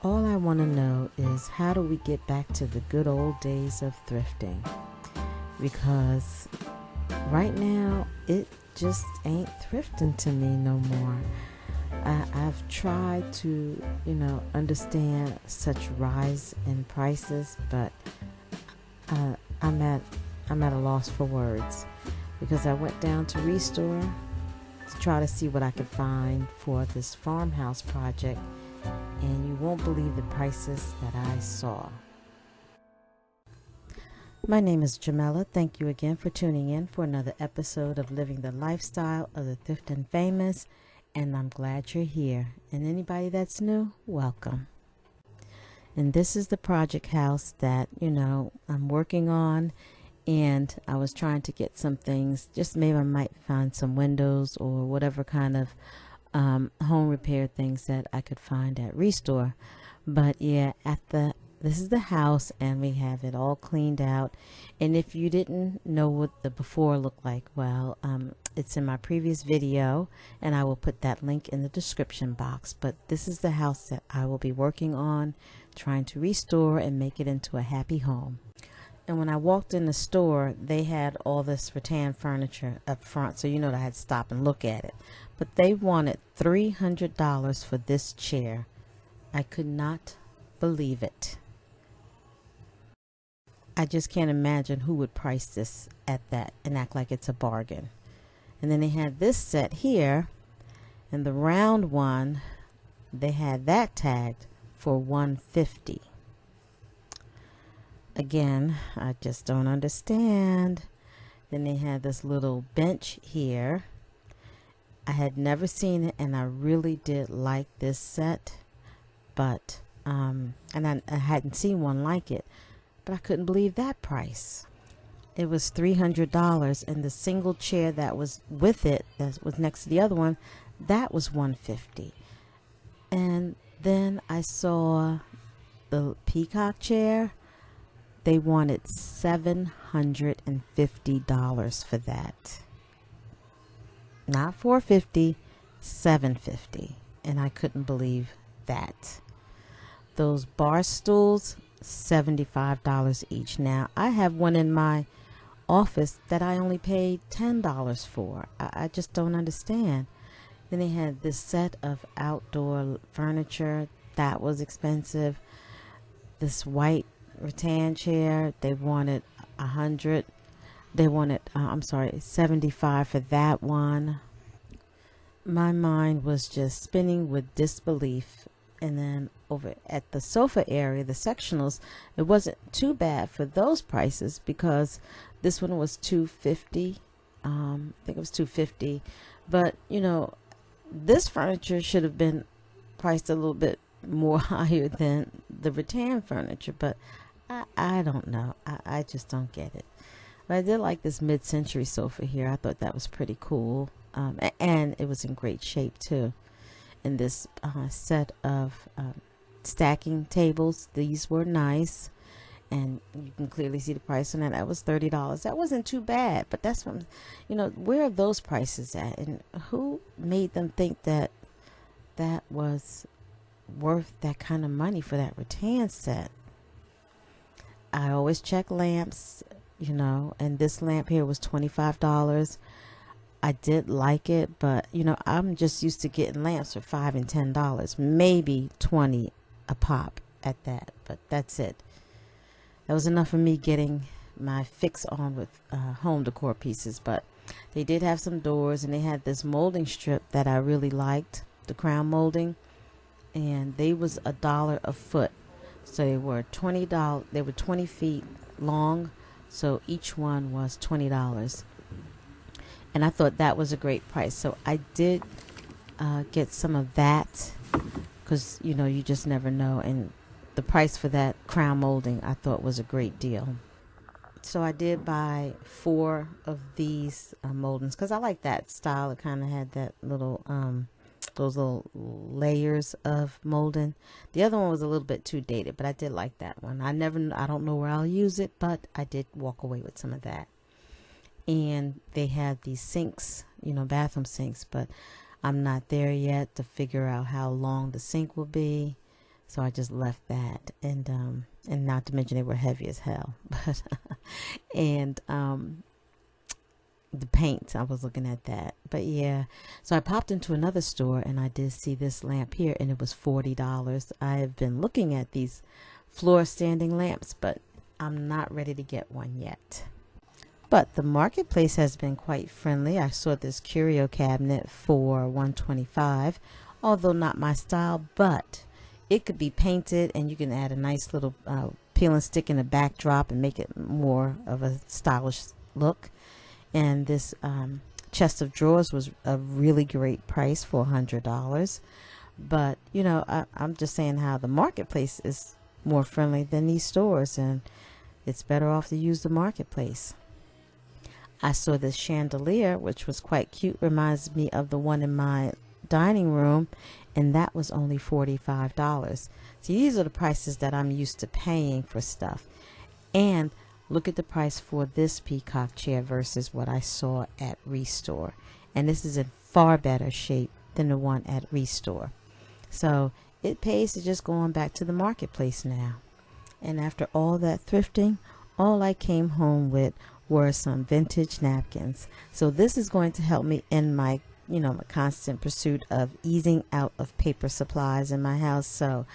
All I want to know is, how do we get back to the good old days of thrifting? Because right now it just ain't thrifting to me no more. I've tried to, understand such rise in prices, but uh, I'm at I'm at a loss for words, because I went down to Restore to try to see what I could find for this farmhouse project, and you won't believe the prices that I saw. My name is Jamela. Thank you again for tuning in for another episode of Living the Lifestyle of the Thrift and Famous, and I'm glad you're here. And anybody that's new, welcome. And this is the project house that, I'm working on, and I was trying to get some things, just maybe I might find some windows or whatever kind of home repair things that I could find at Restore. But yeah, this is the house, and we have it all cleaned out. And if you didn't know what the before looked like, well, it's in my previous video, and I will put that link in the description box. But this is the house that I will be working on, trying to restore and make it into a happy home. And when I walked in the store, they had all this rattan furniture up front, so that I had to stop and look at it. But they wanted $300 for this chair. I could not believe it. I just can't imagine who would price this at that and act like it's a bargain. And then they had this set here, and the round one, they had that tagged for $150. Again, I just don't understand. Then they had this little bench here. I had never seen it, and I really did like this set, but and I hadn't seen one like it. But I couldn't believe that price. It was $300, and the single chair that was with it, that was next to the other one, that was $150. And then I saw the peacock chair. They wanted $750 for that. Not $450, $750, and I couldn't believe that. Those bar stools, $75 each. Now, I have one in my office that I only paid $10 for. I just don't understand. Then they had this set of outdoor furniture that was expensive. This white rattan chair, they wanted 100. They wanted, 75 for that one. My mind was just spinning with disbelief. And then over at the sofa area, the sectionals, it wasn't too bad for those prices, because this one was $250. I think it was $250. But this furniture should have been priced a little bit more higher than the rattan furniture. But I don't know. I just don't get it. But I did like this mid-century sofa here. I thought that was pretty cool, and it was in great shape too. In this set of stacking tables, these were nice, and you can clearly see the price on that. That was $30. That wasn't too bad, but that's from, where are those prices at, and who made them think that that was worth that kind of money for that rattan set? I always check lamps, and this lamp here was $25. I did like it, but I'm just used to getting lamps for $5 and $10, maybe $20 a pop at that, but that's it. That was enough for me getting my fix on with home decor pieces. But they did have some doors, and they had this molding strip that I really liked, the crown molding, and they was $1 a foot. So they were $20. They were 20 feet long, so each one was $20. And I thought that was a great price. So I did get some of that, because, you just never know. And the price for that crown molding I thought was a great deal. So I did buy 4 of these moldings, because I like that style. It kind of had that little, those little layers of molding. The other one was a little bit too dated, but I did like that one. I don't know where I'll use it, but I did walk away with some of that. And they had these sinks, bathroom sinks, but I'm not there yet to figure out how long the sink will be. So I just left that, and not to mention they were heavy as hell. But and the paint, I was looking at that. But yeah, so I popped into another store and I did see this lamp here, and it was $40. I have been looking at these floor standing lamps, but I'm not ready to get one yet. But the marketplace has been quite friendly. I saw this curio cabinet for $125, although not my style, but it could be painted and you can add a nice little peel and stick in the backdrop and make it more of a stylish look. And this chest of drawers was a really great price for $100. But you know, I'm just saying how the marketplace is more friendly than these stores, and it's better off to use the marketplace. I saw this chandelier, which was quite cute. Reminds me of the one in my dining room, and that was only $45. See, these are the prices that I'm used to paying for stuff. And look at the price for this peacock chair versus what I saw at Restore. And this is in far better shape than the one at Restore. So it pays to just go on back to the marketplace now. And after all that thrifting, all I came home with were some vintage napkins. So this is going to help me in my, my constant pursuit of easing out of paper supplies in my house. So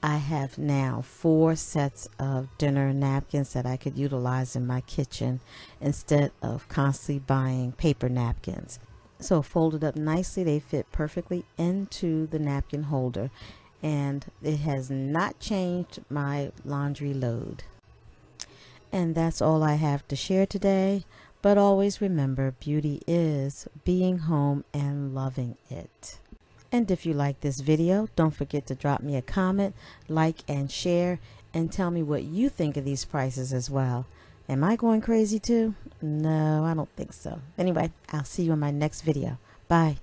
I have now 4 sets of dinner napkins that I could utilize in my kitchen instead of constantly buying paper napkins. So folded up nicely, they fit perfectly into the napkin holder, and it has not changed my laundry load. And that's all I have to share today. But always remember, beauty is being home and loving it. And if you like this video, don't forget to drop me a comment, like, and share, and tell me what you think of these prices as well. Am I going crazy too? No, I don't think so. Anyway, I'll see you in my next video. Bye.